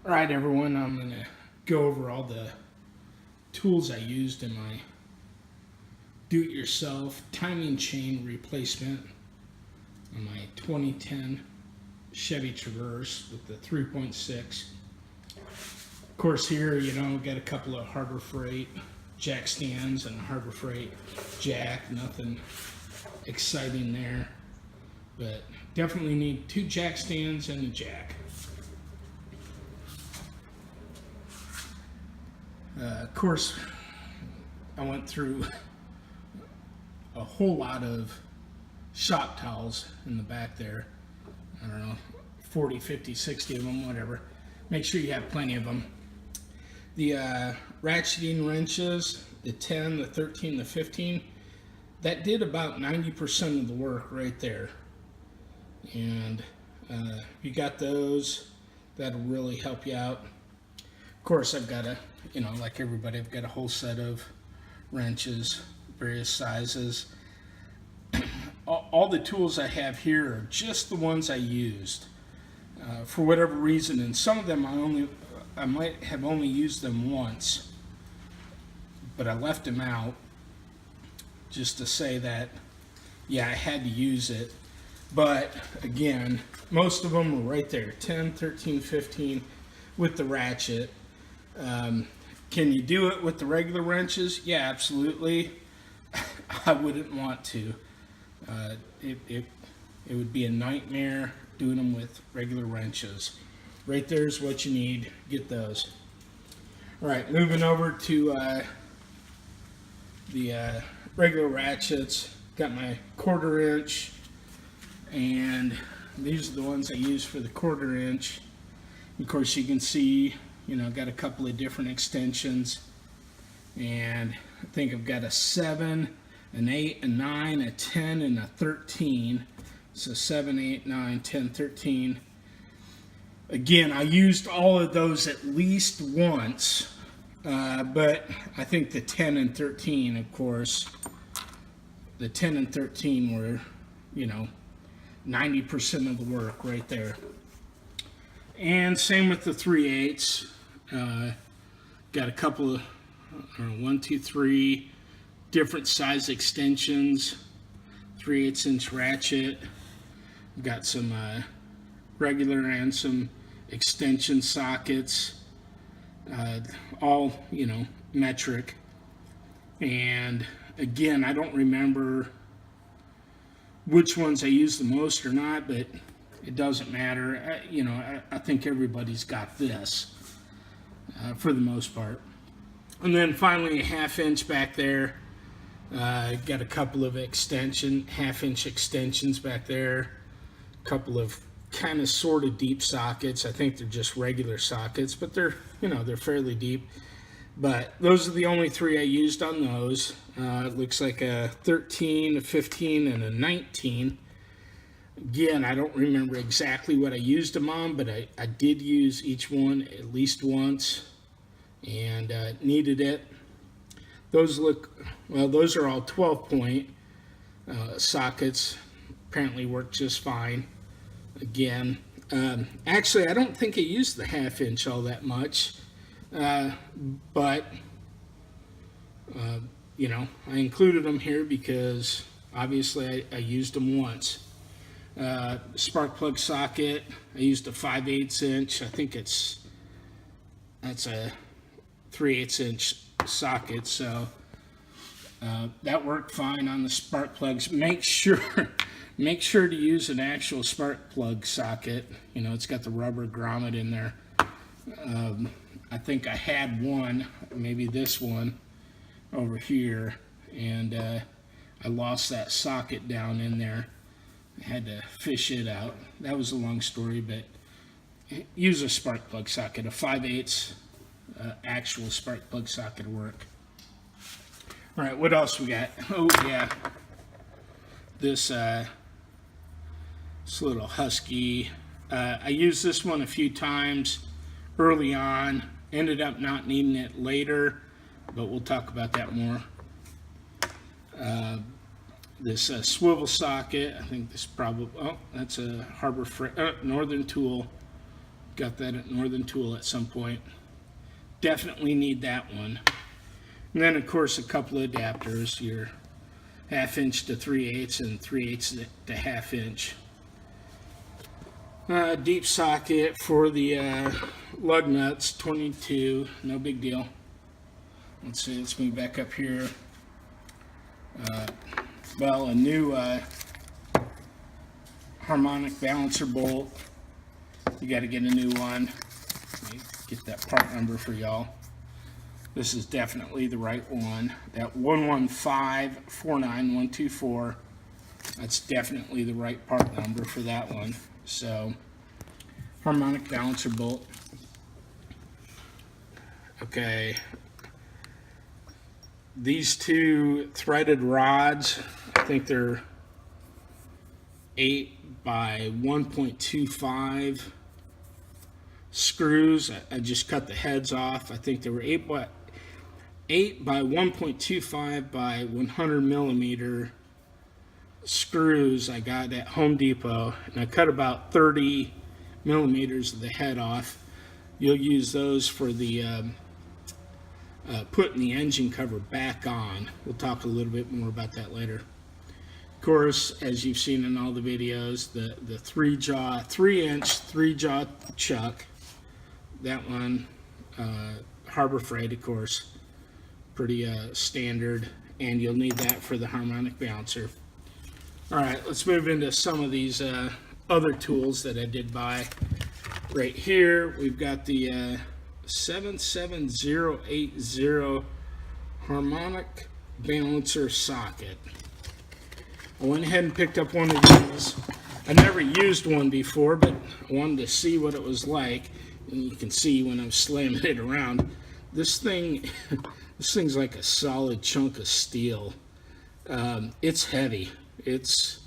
Alright everyone, I'm going to go over all the tools I used in my do-it-yourself timing chain replacement on my 2010 Chevy Traverse with the 3.6. Of course here, got a couple of Harbor Freight jack stands and a Harbor Freight jack, nothing exciting there, but definitely need two jack stands and a jack. Of course, I went through a whole lot of shop towels in the back there. I don't know, 40, 50, 60 of them, whatever. Make sure you have plenty of them. The ratcheting wrenches, the 10, the 13, the 15, that did about 90% of the work right there. And if you got those, that'll really help you out. Of course, I've got like everybody, I've got a whole set of wrenches, various sizes. All the tools I have here are just the ones I used for whatever reason, and some of them I might have only used them once, but I left them out just to say that, yeah, I had to use it. But again, most of them were right there, 10, 13, 15 with the ratchet. Can you do it with the regular wrenches? Yeah, absolutely. I wouldn't want to. It would be a nightmare doing them with regular wrenches. Right there's what you need. Get those. All right, moving over to the regular ratchets. Got my 1/4 inch, and these are the ones I use for the 1/4 inch. Of course, you can see, got a couple of different extensions, and I think I've got a 7, an 8, a 9, a 10, and a 13. So 7, 8, 9, 10, 13. Again, I used all of those at least once, but I think the 10 and 13, of course, the 10 and 13 were, 90% of the work right there. And same with the 3/8. Got a couple of 1, 2, 3 different size extensions, 3/8 inch ratchet. Got some regular and some extension sockets, all metric. And again, I don't remember which ones I used the most or not, but it doesn't matter. I think everybody's got this for the most part. And then finally a 1/2 inch back there. Got a couple of 1/2 inch extensions back there. A couple of kind of sort of deep sockets. I think they're just regular sockets, but they're they're fairly deep. But those are the only 3 I used on those. It looks like a 13, a 15, and a 19. Again, I don't remember exactly what I used them on, but I did use each one at least once, and needed it. Those those are all 12-point sockets. Apparently work just fine. Again, actually, I don't think I used the 1/2 inch all that much, but I included them here because obviously I used them once. Spark plug socket, I used a 5/8 inch. I think that's a 3/8 inch socket, so that worked fine on the spark plugs. Make sure to use an actual spark plug socket. It's got the rubber grommet in there. I think I had one, maybe this one over here, and I lost that socket down in there. I had to fish it out. That was a long story, but use a spark plug socket. A 5/8 actual spark plug socket will work. All right, what else we got? Oh yeah, this little Husky. I used this one a few times early on. Ended up not needing it later, but we'll talk about that more. This swivel socket, I think this probably, that's a Harbor Freight, Northern Tool got that at Northern Tool at some point. Definitely need that one. And then, of course, a couple of adapters, your 1/2 inch to 3/8 and 3/8 to 1/2 inch. Deep socket for the lug nuts, 22, no big deal. Let's see, let's move back up here. Well, a new harmonic balancer bolt. You got to get a new one. Let me get that part number for y'all. This is definitely the right one. That 11549124. That's definitely the right part number for that one. So, harmonic balancer bolt. Okay. These two threaded rods, I think they're 8 by 1.25 screws. I just cut the heads off. I think they were 8 by 1.25 by 100 millimeter screws I got at Home Depot, and I cut about 30 millimeters of the head off. You'll use those for the putting the engine cover back on. We'll talk a little bit more about that later. Of course, as you've seen in all the videos, the 3-inch 3-jaw chuck. That one, Harbor Freight, of course, pretty standard, and you'll need that for the harmonic balancer. All right, let's move into some of these other tools that I did buy. Right here, we've got the 77080 harmonic balancer socket. I went ahead and picked up one of these. I never used one before, but I wanted to see what it was like. And you can see when I'm slamming it around, this thing's like a solid chunk of steel. It's heavy. It's,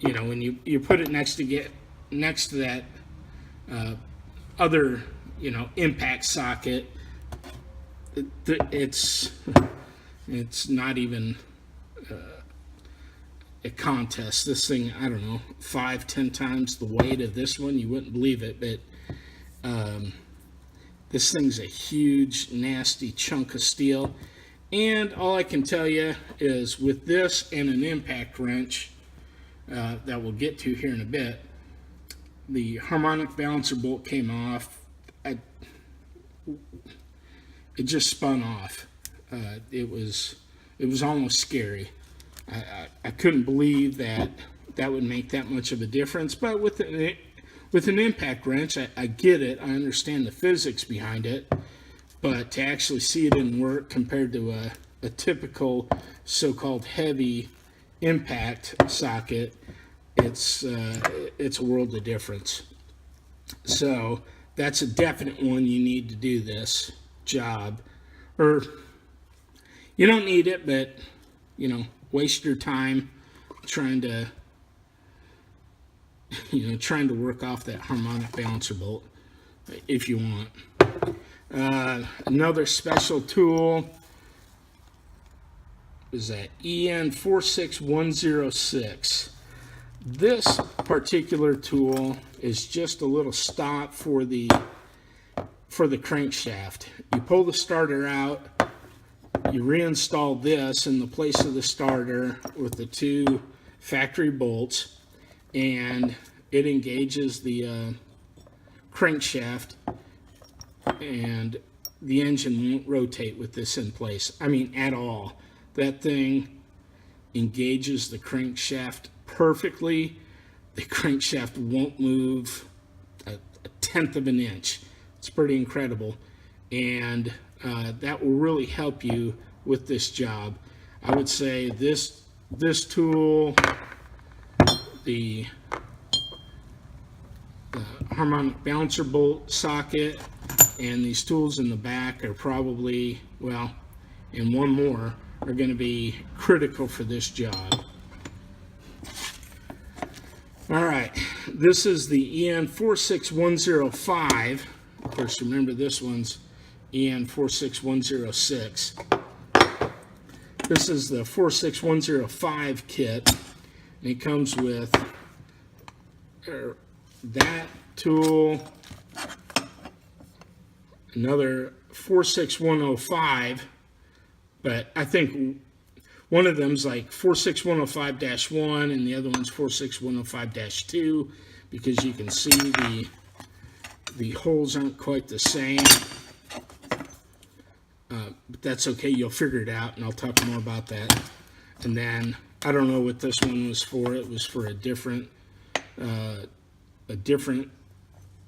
you know, when you put it next to that other, you know, impact socket, it's not even a contest. This thing, I don't know, 5-10 times the weight of this one. You wouldn't believe it, but this thing's a huge, nasty chunk of steel. And all I can tell you is with this and an impact wrench that we'll get to here in a bit, the harmonic balancer bolt came off. It just spun off. It was almost scary. I couldn't believe that would make that much of a difference. But with an impact wrench, I get it. I understand the physics behind it. But to actually see it in work compared to a typical so-called heavy impact socket, it's a world of difference. So that's a definite one. You need to do this job, or you don't need it, but you know, waste your time trying to work off that harmonic balancer bolt if you want. Another special tool is that EN46106. This particular tool is just a little stop for the crankshaft. You pull the starter out, you reinstall this in the place of the starter with the 2 factory bolts, and it engages the crankshaft, and the engine won't rotate with this in place. I mean, at all. That thing engages the crankshaft perfectly. The crankshaft won't move a 1/10 of an inch. It's pretty incredible, and that will really help you with this job. I would say this tool, the harmonic balancer bolt socket, and these tools in the back are probably, well, and one more, are going to be critical for this job. All right, this is the EN46105. Of course, remember this one's EN46106. This is the 46105 kit, and it comes with that tool, another 46105, but I think one of them's like 46105-1 and the other one's 46105-2, because you can see the holes aren't quite the same. But that's okay, you'll figure it out, and I'll talk more about that. And then I don't know what this one was for. It was for a different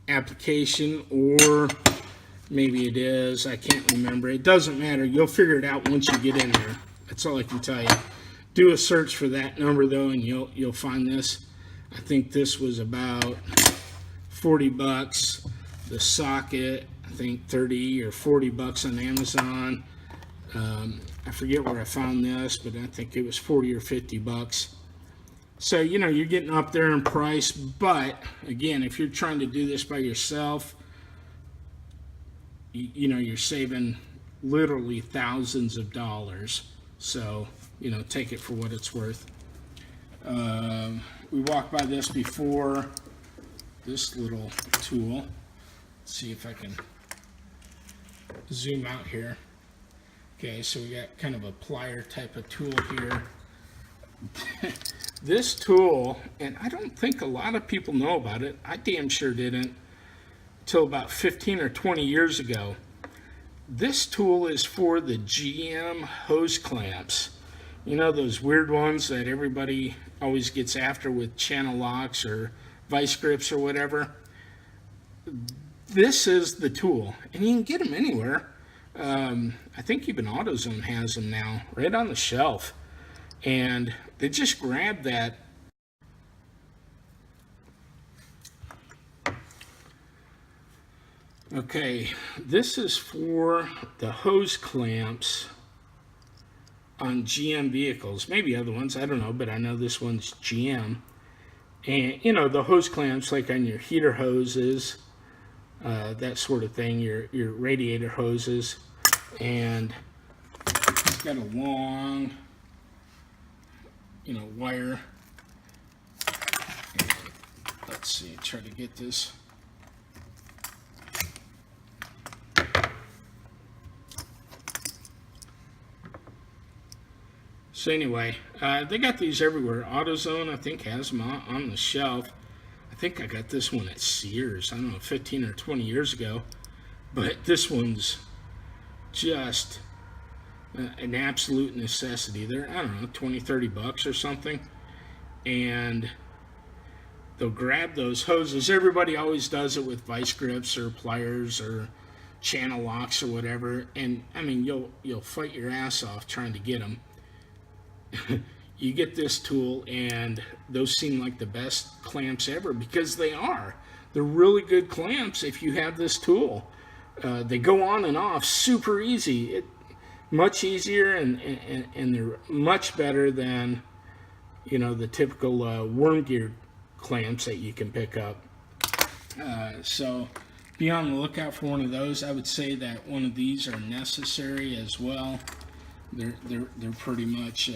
application, or maybe it is. I can't remember. It doesn't matter. You'll figure it out once you get in there. That's all I can tell you. Do a search for that number though, and you'll find this. I think this was about 40 bucks. The socket, I think 30 or 40 bucks on Amazon. I forget where I found this, but I think it was 40 or 50 bucks. So, you know, you're getting up there in price, but again, if you're trying to do this by yourself, you know, you're saving literally thousands of dollars. So, you know, take it for what it's worth. We walked by this before, this little tool. Let's see if I can zoom out here. Okay, so we got kind of a plier type of tool here. This tool, and I don't think a lot of people know about it. I damn sure didn't until about 15 or 20 years ago. This tool is for the GM hose clamps. You know, those weird ones that everybody always gets after with channel locks or vice grips or whatever. This is the tool, and you can get them anywhere. I think even AutoZone has them now, right on the shelf. And they just grab that. Okay, this is for the hose clamps on GM vehicles. Maybe other ones, I don't know, but I know this one's GM. And, you know, the hose clamps like on your heater hoses, that sort of thing, your radiator hoses. And it's got a long, you know, wire. Let's see, try to get this. So anyway, they got these everywhere. AutoZone, I think, has them on the shelf. I think I got this one at Sears, I don't know, 15 or 20 years ago. But this one's just an absolute necessity. They're, I don't know, 20, 30 bucks or something. And they'll grab those hoses. Everybody always does it with vice grips or pliers or channel locks or whatever. And I mean, you'll fight your ass off trying to get them. You get this tool, and those seem like the best clamps ever, because they are. They're really good clamps if you have this tool. They go on and off super easy. Much easier, and they're much better than, you know, the typical worm gear clamps that you can pick up. So be on the lookout for one of those. I would say that one of these are necessary as well. They're pretty much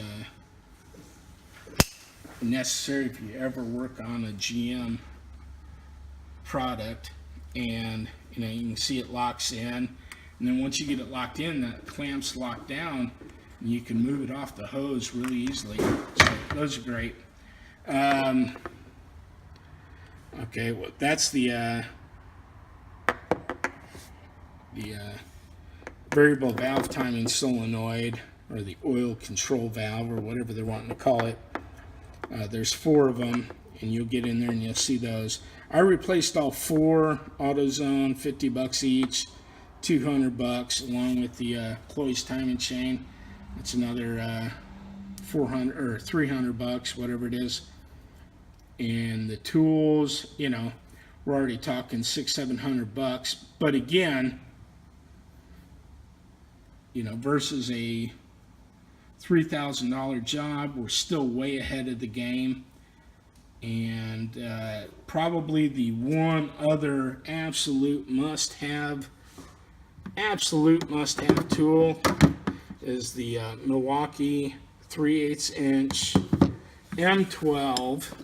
necessary if you ever work on a GM product. And you know, you can see it locks in, and then once you get it locked in, that clamp's locked down, and you can move it off the hose really easily. So those are great. Okay, well, that's the variable valve timing solenoid, or the oil control valve, or whatever they're wanting to call it. There's 4 of them, and you'll get in there and you'll see those. I replaced all 4, AutoZone, 50 bucks each, 200 bucks, along with the Cloyes timing chain. It's another 400 or 300 bucks, whatever it is. And the tools, you know, we're already talking 600-700 bucks. But again, you know, versus a $3,000 job, we're still way ahead of the game. And probably the one other absolute must-have tool is the Milwaukee 3/8 inch M12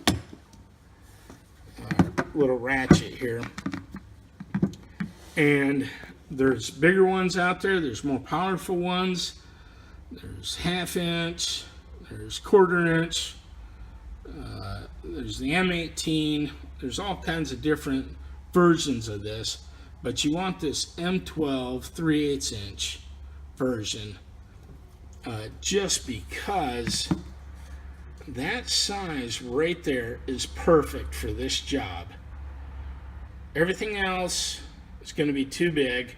little ratchet here. And There's bigger ones out there. There's more powerful ones. There's 1/2 inch. There's 1/4 inch. There's the M18. There's all kinds of different versions of this, but you want this M12 3/8 inch version, just because that size right there is perfect for this job. Everything else is going to be too big,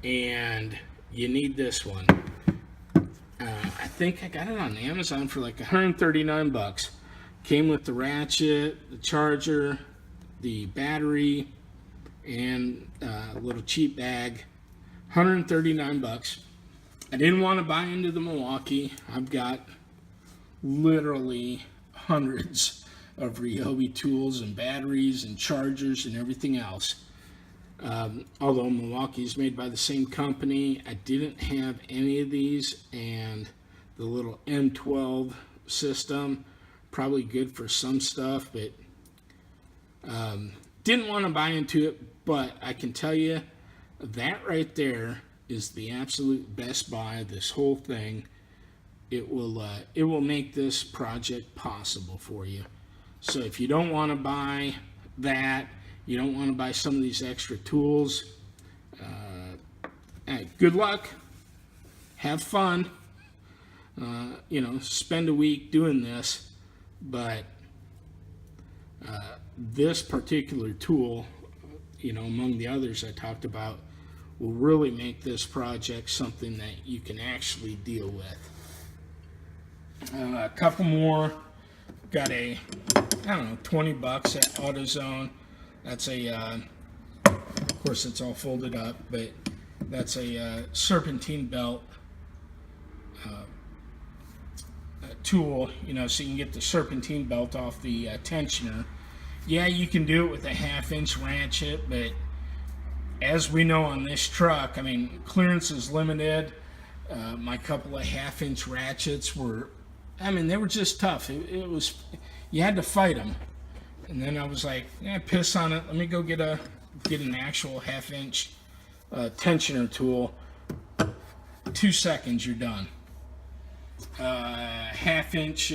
and you need this one. I think I got it on Amazon for like 139 bucks. Came with the ratchet, the charger, the battery, and a little cheap bag. 139 bucks. I didn't want to buy into the Milwaukee. I've got literally hundreds of Ryobi tools and batteries and chargers and everything else. Although Milwaukee's made by the same company, I didn't have any of these, and the little M12 system, probably good for some stuff, but didn't want to buy into it. But I can tell you that right there is the absolute best buy of this whole thing. It will make this project possible for you. So if you don't want to buy that, you don't want to buy some of these extra tools, good luck, have fun, spend a week doing this, but this particular tool, among the others I talked about, will really make this project something that you can actually deal with. A couple more. Got a, 20 bucks at AutoZone. That's of course it's all folded up, but that's a serpentine belt tool, so you can get the serpentine belt off the tensioner. Yeah, you can do it with a 1/2 inch ratchet, but as we know on this truck, clearance is limited. My couple of 1/2 inch ratchets were, they were just tough. It was, you had to fight them. And then I was like, piss on it. Let me go get an actual 1/2 inch tensioner tool. 2 seconds, you're done. 1/2 inch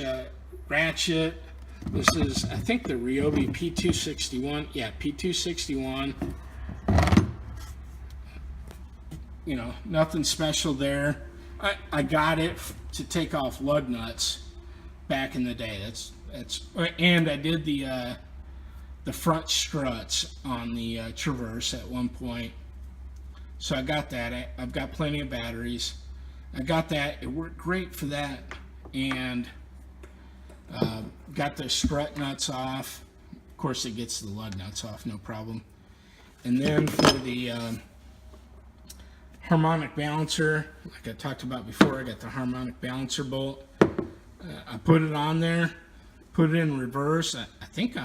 ratchet. This is, I think, the Ryobi P261. Yeah, P261. Nothing special there. I got it to take off lug nuts back in the day. And I did the front struts on the Traverse at one point. So I got that. I've got plenty of batteries. I got that. It worked great for that. And got the strut nuts off. Of course, it gets the lug nuts off, no problem. And then for the harmonic balancer, like I talked about before, I got the harmonic balancer bolt. I put it on there, put it in reverse, I think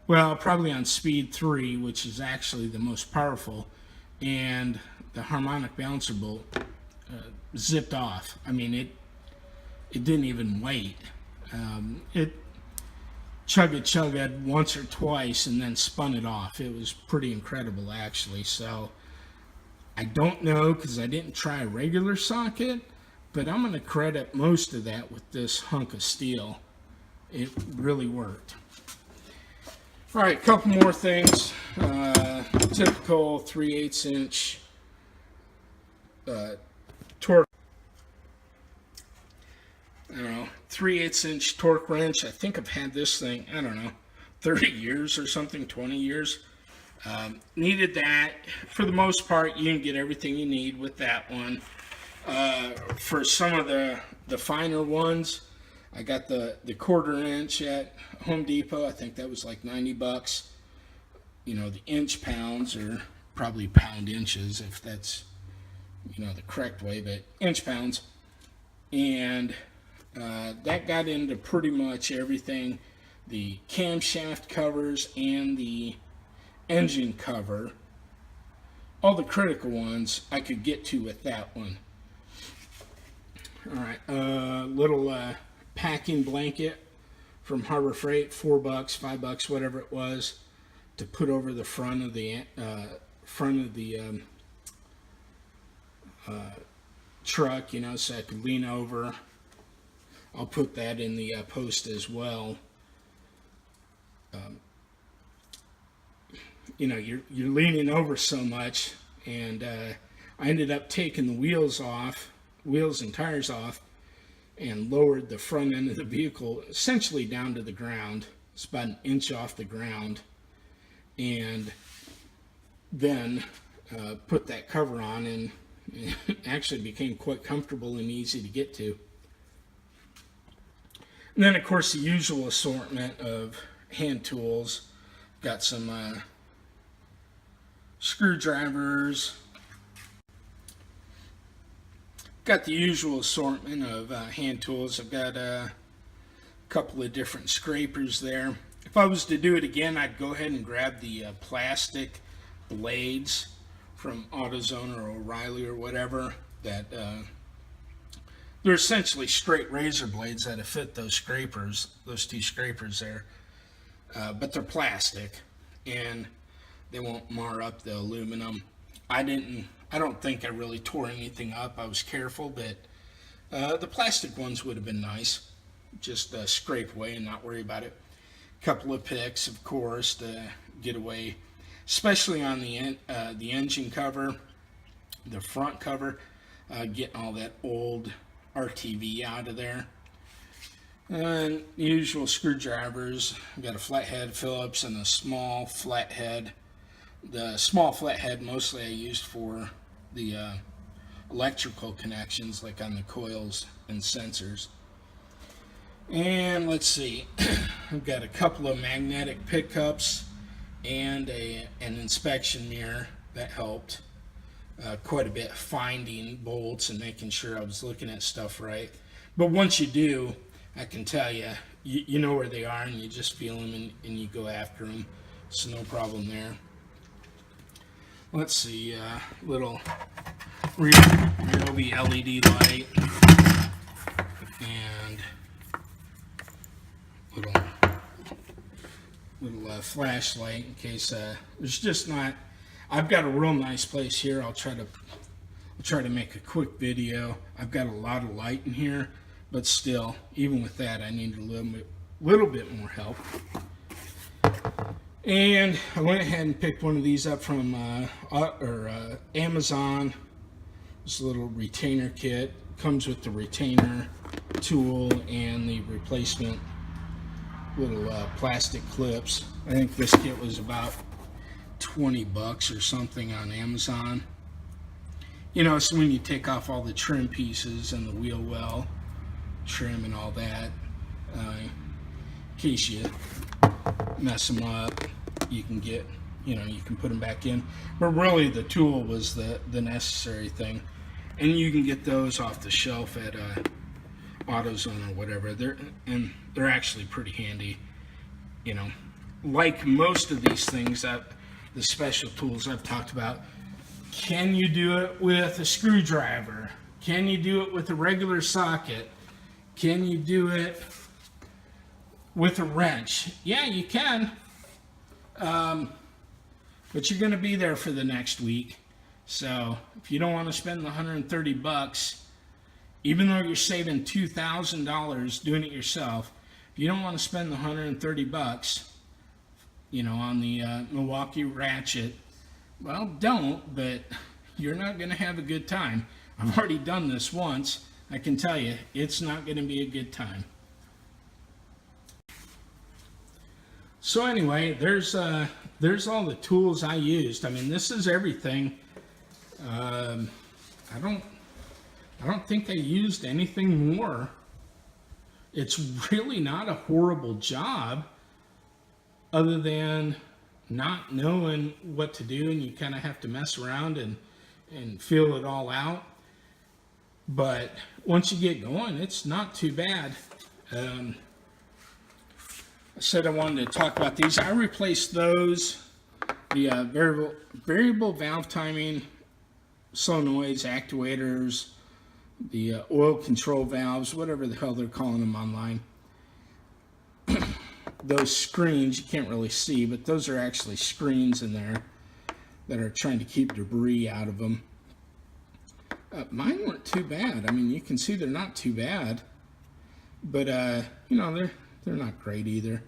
probably on speed 3, which is actually the most powerful, and the harmonic balancer bolt zipped off. It didn't even wait. It chugged once or twice and then spun it off. It was pretty incredible, actually. So I don't know, because I didn't try a regular socket, but I'm going to credit most of that with this hunk of steel. It really worked. All right, a couple more things. Typical 3/8 inch torque. 3/8 inch torque wrench. I think I've had this thing, 30 years or something, 20 years. Needed that. For the most part, you can get everything you need with that one. For some of the finer ones, I got the 1/4 inch at Home Depot. I think that was like 90 bucks. The inch pounds, or probably pound inches if that's, the correct way, but inch pounds. And that got into pretty much everything. The camshaft covers and the engine cover, all the critical ones I could get to with that one. All right, little packing blanket from Harbor Freight, $4, $5, whatever it was, to put over the front of the front of the truck, you know, so I could lean over. I'll put that in the post as well. You know, you're leaning over so much, and I ended up taking the wheels and tires off, and lowered the front end of the vehicle essentially down to the ground. It's about an inch off the ground, and then put that cover on, and it actually became quite comfortable and easy to get to. And then, of course, the usual assortment of hand tools. Got some screwdrivers. Got the usual assortment of hand tools. I've got a couple of different scrapers there. If I was to do it again, I'd go ahead and grab the plastic blades from AutoZone or O'Reilly or whatever. That they're essentially straight razor blades that have fit those scrapers, those two scrapers there. But they're plastic, and they won't mar up the aluminum. I don't think I really tore anything up. I was careful, but the plastic ones would have been nice. Just scrape away and not worry about it. A couple of picks, of course, to get away, especially on the engine cover, the front cover, getting all that old RTV out of there. And the usual screwdrivers. I've got a flathead Phillips and a small flathead. The small flathead mostly I used for the electrical connections, like on the coils and sensors. And let's see, I've got a couple of magnetic pickups and an inspection mirror. That helped quite a bit, finding bolts and making sure I was looking at stuff right. But once you do, I can tell you, you know where they are, and you just feel them, and you go after them. So no problem there. Let's see, little Ryobi LED light, and little flashlight in case there's just not. I've got a real nice place here. I'll try to make a quick video. I've got a lot of light in here, but still, even with that, I need a little bit more help. And I went ahead and picked one of these up from Amazon. This little retainer kit comes with the retainer tool and the replacement little plastic clips. I think this kit was about $20 or something on Amazon. You know, so when you take off all the trim pieces and the wheel well trim and all that, in case you mess them up, you can get, you know, you can put them back in. But really the tool was the necessary thing, and you can get those off the shelf at AutoZone or whatever. They're actually pretty handy. You know, like most of these things, that the special tools I've talked about, can you do it with a screwdriver? Can you do it with a regular socket? Can you do it with a wrench? Yeah, you can. But you're going to be there for the next week. So if you don't want to spend the $130, even though you're saving $2,000 doing it yourself, if you don't want to spend the $130, you know, on the Milwaukee ratchet, well, don't, but you're not going to have a good time. I've already done this once. I can tell you, it's not going to be a good time. So anyway, there's all the tools I used. I mean, this is everything. I don't think I used anything more. It's really not a horrible job, other than not knowing what to do, and you kind of have to mess around and feel it all out. But once you get going, it's not too bad. I said I wanted to talk about these. I replaced those, the variable valve timing solenoids, actuators, the oil control valves, whatever the hell they're calling them online. Those screens, you can't really see, but those are actually screens in there. that are trying to keep debris out of them. Mine weren't too bad. I mean, you can see they're not too bad, but you know, they're not great either.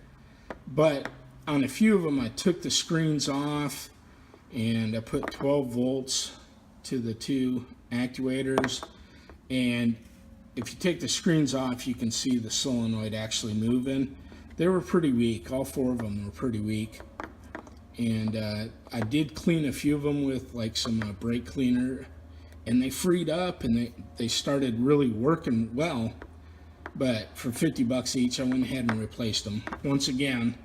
But on a few of them, I took the screens off and I put 12 volts to the two actuators, and if you take the screens off, you can see the solenoid actually moving. They were pretty weak. All four of them were pretty weak. And I did clean a few of them with like some brake cleaner, and they freed up and they started really working well. But for 50 bucks each, I went ahead and replaced them. Once again,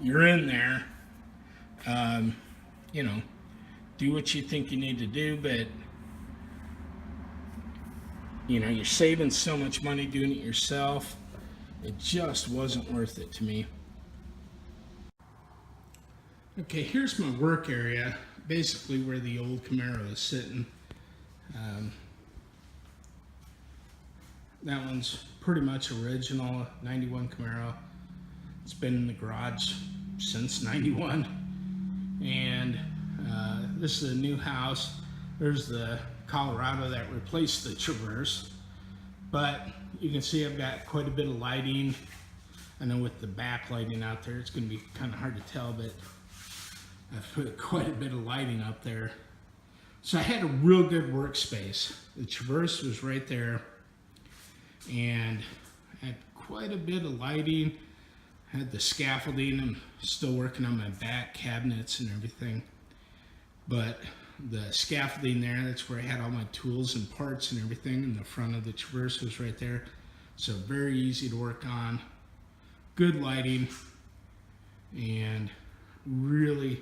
you're in there, you know, do what you think you need to do, but you know, you're saving so much money doing it yourself. It just wasn't worth it to me. Okay, here's my work area, basically where the old Camaro is sitting. That one's pretty much original, 91 Camaro. It's been in the garage since 91. And this is a new house. There's the Colorado that replaced the Traverse. But you can see I've got quite a bit of lighting. I know with the backlighting out there, it's going to be kind of hard to tell, but I've put quite a bit of lighting up there. So I had a real good workspace. The Traverse was right there, and I had quite a bit of lighting. I had the scaffolding. I'm still working on my back cabinets and everything. But the scaffolding there, that's where I had all my tools and parts and everything, and the front of the Traverse was right there. So very easy to work on. Good lighting, and really,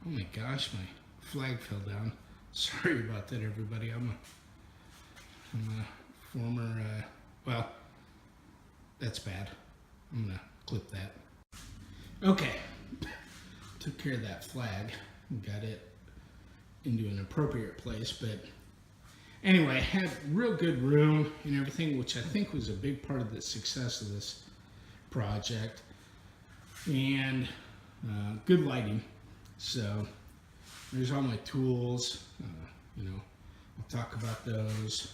oh my gosh, my flag fell down. Sorry about that, everybody. I'm a former, well, that's bad. I'm gonna clip that. Okay, took care of that flag and got it into an appropriate place, but anyway, I had real good room and everything, which I think was a big part of the success of this project, and good lighting. So there's all my tools, you know, I'll talk about those.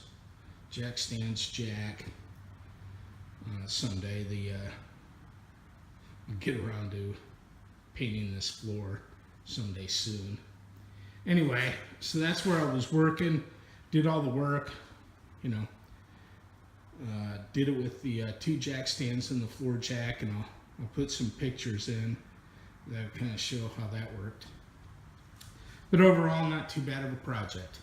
Jack stands, jack. Someday I'll get around to painting this floor someday soon. Anyway, so that's where I was working, did all the work, you know, did it with the two jack stands and the floor jack, and I'll put some pictures in that kind of show how that worked. But overall, not too bad of a project.